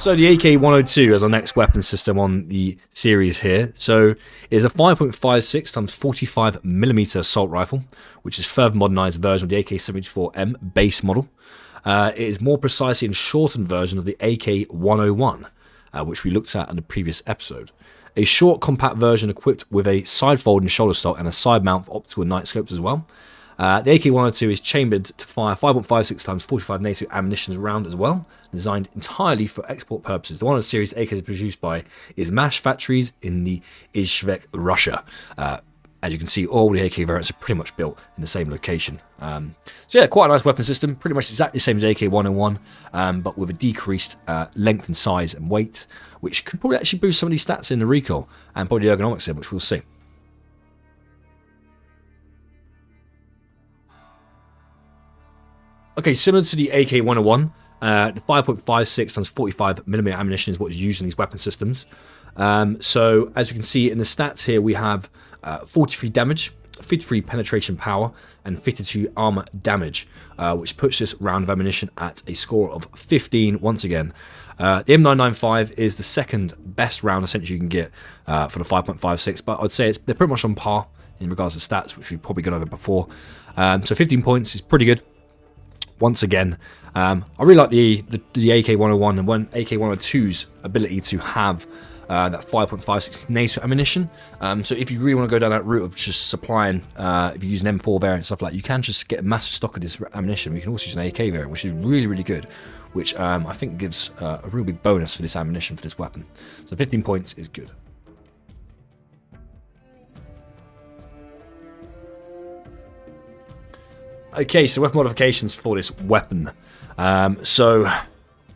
So the AK-102 is our next weapon system on the series here. So it's a 5.56 times 45mm assault rifle, which is further modernized version of the AK-74M base model. It is more precisely and shortened version of the AK-101, which we looked at in the previous episode. A short, compact version equipped with a side-folding shoulder stock and a side mount for optical and night scopes as well. The AK-102 is chambered to fire 5.56 times 45 NATO ammunition round as well, designed entirely for export purposes. The one of the series AK is produced by Izmash factories in the Izhvek, Russia. As you can see, all the AK variants are pretty much built in the same location. So yeah, quite a nice weapon system, pretty much exactly the same as AK-101, but with a decreased length and size and weight, which could probably actually boost some of these stats in the recoil and probably the ergonomics here, which we'll see. Okay, similar to the AK-101, the 5.56 times 45mm ammunition is what is used in these weapon systems. So as you can see in the stats here, we have 43 damage, 53 penetration power, and 52 armor damage, which puts this round of ammunition at a score of 15 once again. The M995 is the second best round essentially you can get for the 5.56, but I'd say they're pretty much on par in regards to stats, which we've probably gone over before. So 15 points is pretty good. Once again, I really like the AK-101 and AK-102's ability to have that 5.56 NATO ammunition. So if you really want to go down that route of just supplying, if you use an M4 variant and stuff like that, you can just get a massive stock of this ammunition. We can also use an AK variant, which is really, really good, which I think gives a real big bonus for this ammunition for this weapon. So 15 points is good. Okay, so weapon modifications for this weapon. So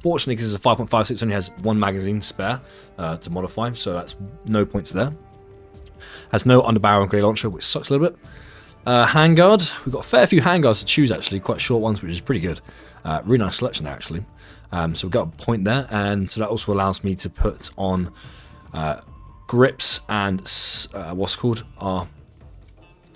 fortunately, because it's a 5.56, it only has one magazine spare to modify, so that's no points there. Has no underbarrel grenade launcher, which sucks a little bit. Handguard, we've got a fair few handguards to choose actually, quite short ones, which is pretty good. Really nice selection there actually. So we've got a point there, and so that also allows me to put on grips and what's called our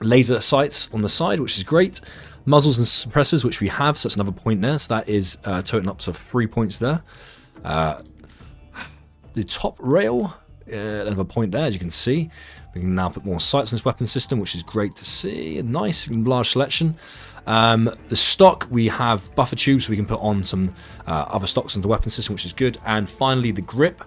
laser sights on the side, which is great. Muzzles and suppressors, which we have, so that's another point there. So that is totaling up to 3 points there. The top rail, another point there, as you can see. We can now put more sights on this weapon system, which is great to see. A nice large selection. The stock, we have buffer tubes, so we can put on some other stocks on the weapon system, which is good. And finally, the grip,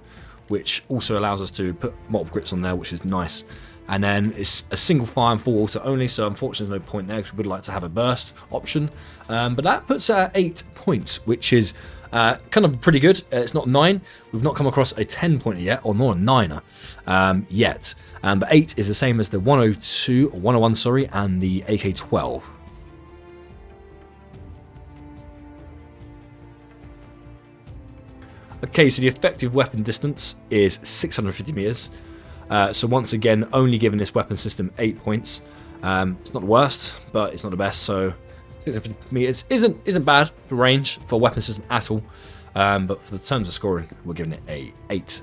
which also allows us to put multiple grips on there, which is nice. And then it's a single fire and full auto only, so unfortunately there's no point there because we would like to have a burst option. But that puts at 8 points, which is kind of pretty good. It's not 9. We've not come across a 10-pointer yet, or nor a 9er yet. But 8 is the same as the 102, or 101, sorry, and the AK-12. Okay, so the effective weapon distance is 650 meters. So once again, only giving this weapon system 8 points. It's not the worst, but it's not the best. So 650 meters isn't bad for range for a weapon system at all. But for the terms of scoring, we're giving it a 8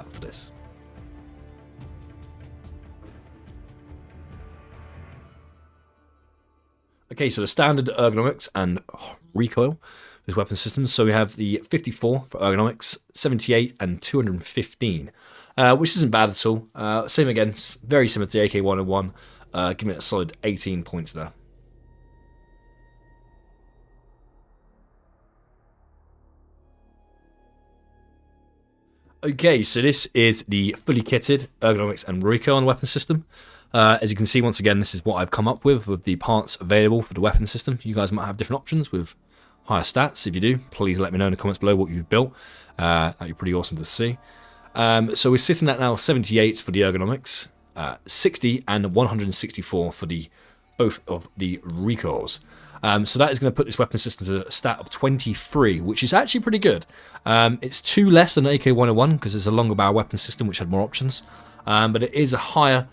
for this. Okay, so the standard ergonomics and recoil, this weapon system. So we have the 54 for ergonomics, 78 and 215. Which isn't bad at all. Same again, very similar to the AK-101, giving it a solid 18 points there. Okay, so this is the fully kitted ergonomics and recoil on the weapon system. As you can see, once again, this is what I've come up with the parts available for the weapon system. You guys might have different options with higher stats. If you do, please let me know in the comments below what you've built. That'd be pretty awesome to see. So we're sitting at now 78 for the ergonomics, 60 and 164 for both of the recoils. So that is going to put this weapon system to a stat of 23, which is actually pretty good. It's 2 less than AK-101 because it's a longer barrel weapon system which had more options, but it is a higher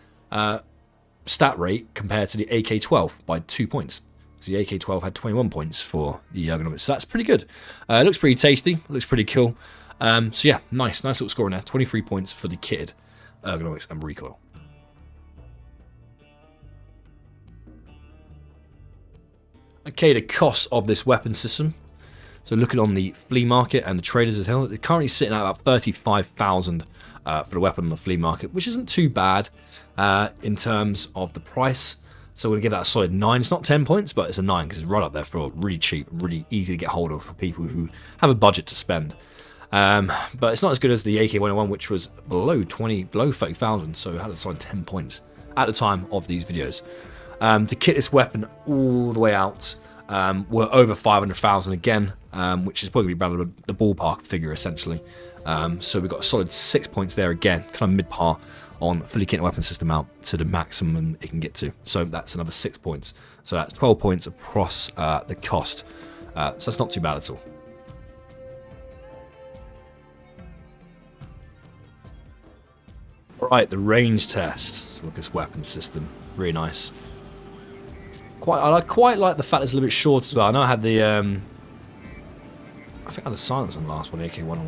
stat rate compared to the AK-12 by 2 points. So the AK-12 had 21 points for the ergonomics, so that's pretty good. It looks pretty tasty, it looks pretty cool. So yeah, nice little score in there. 23 points for the kitted ergonomics and recoil. Okay, the cost of this weapon system. So looking on the flea market and the traders as well, they're currently sitting at about 35,000 for the weapon on the flea market, which isn't too bad in terms of the price. So we're going to give that a solid 9. It's not 10 points, but it's a 9 because it's right up there for really cheap, really easy to get hold of for people who have a budget to spend. But it's not as good as the AK-101, which was below 30,000, so it had a solid 10 points at the time of these videos. To kit this weapon all the way out, we're over 500,000 again, which is probably about the ballpark figure essentially. So we've got a solid 6 points there again, kind of mid-par on fully kitted weapon system out to the maximum it can get to. So that's another 6 points. So that's 12 points across the cost. So that's not too bad at all. Right, the range test. Look at this weapon system, really nice. I quite like the fact it's a little bit short as well. I know I had the I think I had the silence on the last one, the AK-101.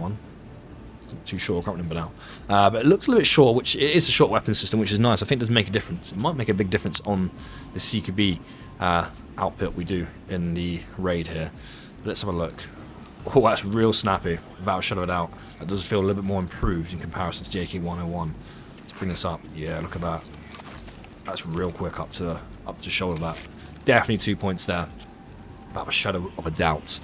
Not too sure, I can't remember now. But it looks a little bit short, which it is a short weapon system, which is nice. I think it does make a difference. It might make a big difference on the CQB output we do in the raid here. But let's have a look. Oh, that's real snappy, without a shadow of a doubt. That does feel a little bit more improved in comparison to the AK-101. Let's bring this up. Yeah, look at that. That's real quick up to shoulder that. Definitely 2 points there, without a shadow of a doubt.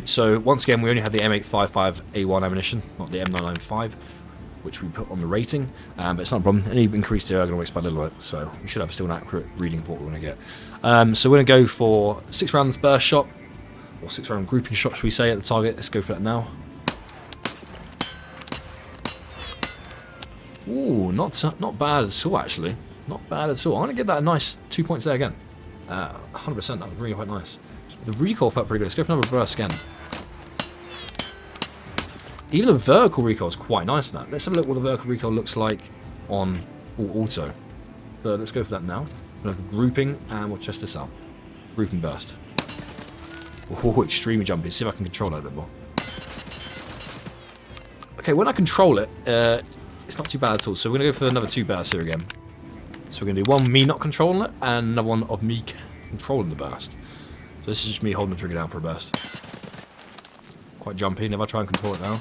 So once again, we only had the M855A1 ammunition, not the M995, which we put on the rating. But it's not a problem. Only increased the ergonomics by a little bit, so we should have still an accurate reading of what we're going to get. So we're going to go for 6 rounds burst shot, or 6 round grouping shot, should we say, at the target. Let's go for that now. Ooh, not bad at all, actually. Not bad at all. I'm going to give that a nice 2 points there again. 100%, that was really quite nice. The recoil felt pretty good. Let's go for another burst again. Even the vertical recoil is quite nice now. Let's have a look what the vertical recoil looks like on auto. So let's go for that now. Grouping, and we'll test this out. Grouping burst. Oh, extremely jumpy. See if I can control that a bit more. Okay, when I control it, it's not too bad at all. So we're going to go for another 2 bursts here again. So we're going to do one me not controlling it, and another one of me controlling the burst. So this is just me holding the trigger down for a burst. Quite jumpy, and if I try and control it now.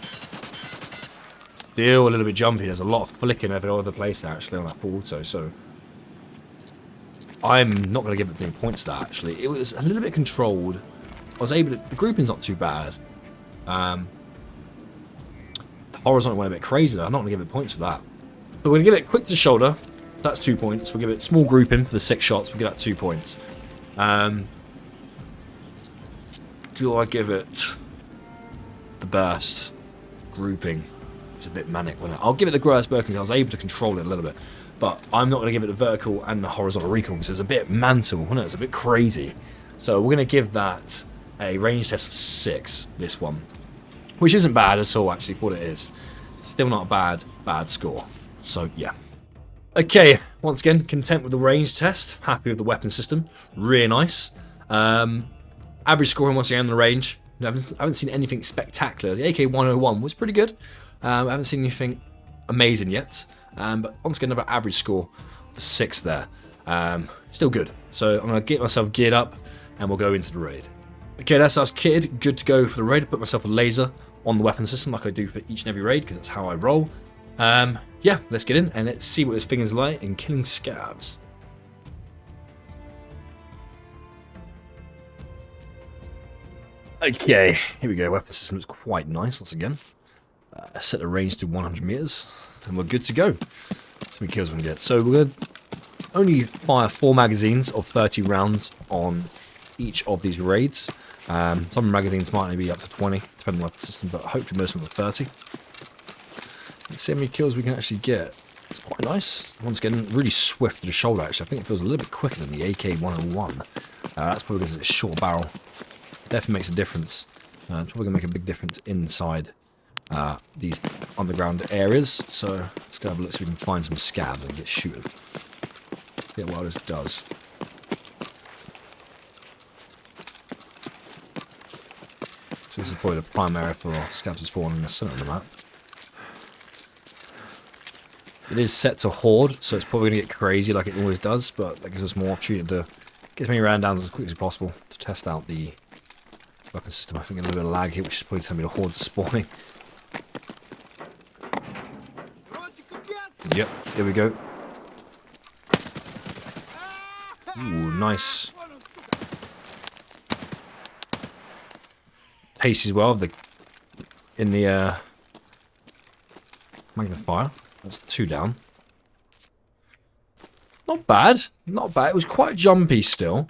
Still a little bit jumpy, there's a lot of flicking over the place there actually on that full auto, so I'm not going to give it any points to that actually. It was a little bit controlled. I was able to, the grouping's not too bad. The horizontal went a bit crazy though, I'm not going to give it points for that. But we're going to give it quick to shoulder. That's 2 points. We'll give it small grouping for the 6 shots. We'll give that 2 points. Do I give it the burst grouping? It's a bit manic, wasn't it? I'll give it the burst grouping because I was able to control it a little bit. But I'm not going to give it the vertical and the horizontal recoil because it was a bit mental, wasn't it? It's a bit crazy. So we're going to give that a range test of 6, this one. Which isn't bad at all, actually, for what it is. It's still not a bad score. So, yeah. Okay, once again, content with the range test. Happy with the weapon system. Really nice. Average scoring once again on the range. I haven't seen anything spectacular. The AK-101 was pretty good. I haven't seen anything amazing yet. But once again, another average score for 6 there. Still good. So I'm going to get myself geared up and we'll go into the raid. Okay, that's us kitted. Good to go for the raid. Put myself a laser on the weapon system like I do for each and every raid because that's how I roll. Yeah, let's get in and let's see what this thing is like in killing scabs. Okay, here we go. Weapon system looks quite nice once again. Set the range to 100 meters and we're good to go. So many kills we can get. So we're going to only fire 4 magazines of 30 rounds on each of these raids. Some magazines might only be up to 20, depending on the system, but hopefully most of them are 30. Let's see how many kills we can actually get. It's quite nice. Once again, really swift to the shoulder, actually. I think it feels a little bit quicker than the AK-101. That's probably because it's a short barrel. Definitely makes a difference. It's probably going to make a big difference inside these underground areas. So let's go have a look so we can find some scabs and get shooting. Get what this does. So this is probably the prime area for scabs to spawn in the center of the map. It is set to horde, so it's probably going to get crazy like it always does, but that gives us more opportunity to get as many round downs as quick as possible to test out the weapon system. I think a little bit of lag here, which is probably telling me the horde's spawning. Yep, here we go. Ooh, nice. Tasty as well. In the magnifier. That's 2 down. Not bad. Not bad. It was quite jumpy still.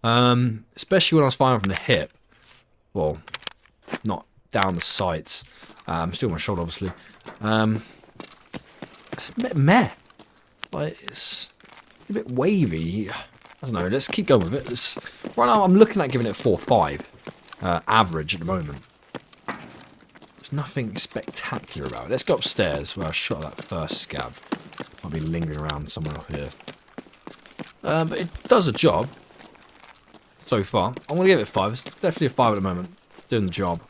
Especially when I was firing from the hip. Well, not down the sights. Still on my shoulder, obviously. It's a bit meh. Like, it's a bit wavy. I don't know. Let's keep going with it. Right now, I'm looking at giving it 4.5. Average at the moment. There's nothing spectacular about it. Let's go upstairs where I shot that first scab. I'll be lingering around somewhere up here. But it does a job. So far. I'm going to give it 5. It's definitely a 5 at the moment. Doing the job.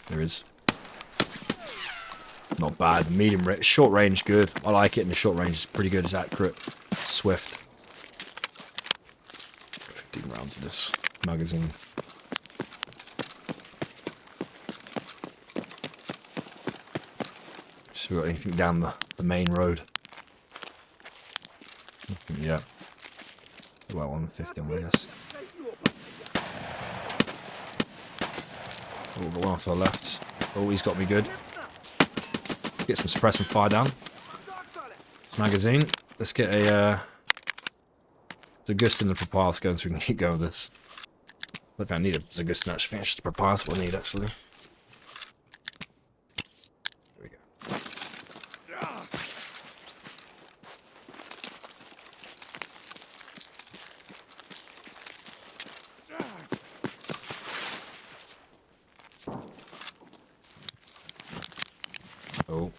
There is. Not bad. Medium range. Short range, good. I like it in the short range. It's pretty good. It's accurate. Swift. 15 rounds of this magazine. See if we got anything down the main road. Yeah. About 150 on, I guess. Oh, the one to the left. Oh, he's got me good. Get some suppressing fire down. Magazine. Let's get a Zagust in the Propulse going so we can keep going with this. I think I need a Zagust actually. I think it's just a Propulse what I need actually. Here we go. Oh.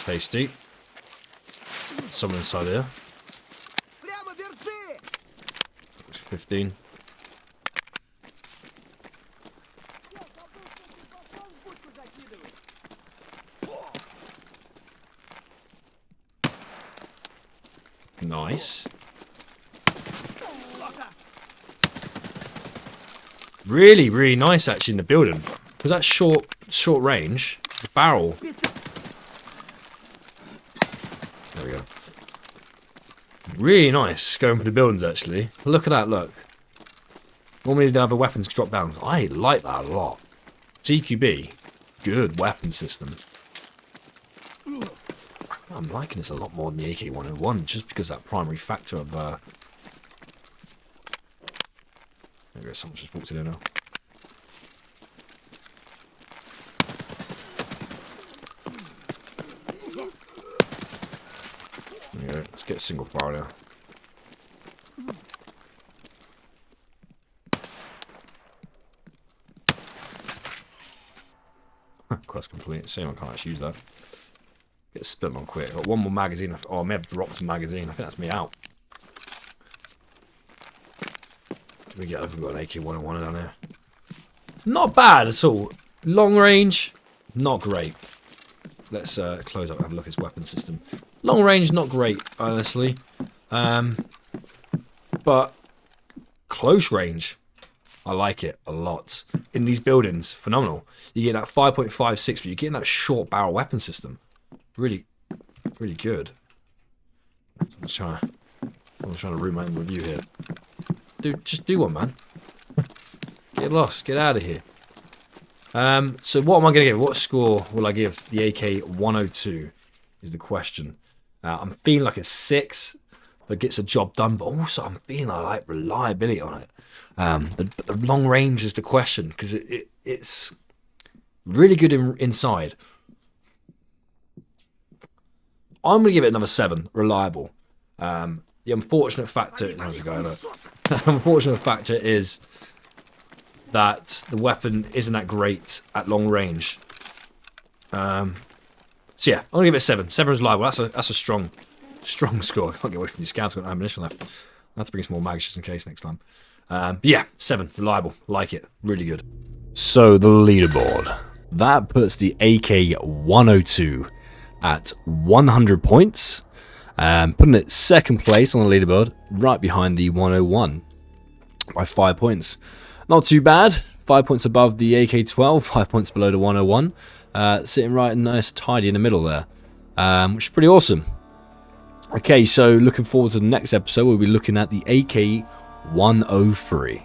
Tasty. Someone inside here. 15. Nice. Really, really nice actually in the building. Because that short range, the barrel. There we go. Really nice going for the buildings actually. Look at that, look. Normally the other weapons drop down. I like that a lot. CQB, good weapon system. I'm liking this a lot more than the AK-101 just because that primary factor of there we go, someone's just walked in now. There we go, let's get single fire now. Quest complete. Shame I can't actually use that. Get spit on quick. Got one more magazine. Oh, I may have dropped some magazine. I think that's me out. We've got an AK-101 down there. Not bad at all. Long range, not great. Let's close up and have a look at his weapon system. Long range, not great, honestly. But close range, I like it a lot. In these buildings, phenomenal. You get that 5.56, but you're getting that short barrel weapon system. Really, really good. I'm just trying to ruin my own review here. Dude, just do one, man. Get lost. Get out of here. So what am I going to give? What score will I give the AK-102 is the question. I'm feeling like a 6 that gets the job done, but also I'm feeling I like reliability on it. The long range is the question because it's really good inside. I'm going to give it another 7. Reliable. The unfortunate factor... How's it going? The unfortunate factor is that the weapon isn't that great at long range. So yeah, I'm going to give it a 7. 7 is reliable. That's a strong score. I can't get away from these scouts. I've got no ammunition left. I'll have to bring some more mags just in case next time. But yeah, 7. Reliable. Like it. Really good. So the leaderboard. That puts the AK-102 at 100 points. Putting it second place on the leaderboard, right behind the 101 by 5 points. Not too bad. 5 points above the AK-12, 5 points below the 101. Sitting right and nice, tidy in the middle there, which is pretty awesome. Okay, so looking forward to the next episode, we'll be looking at the AK-103.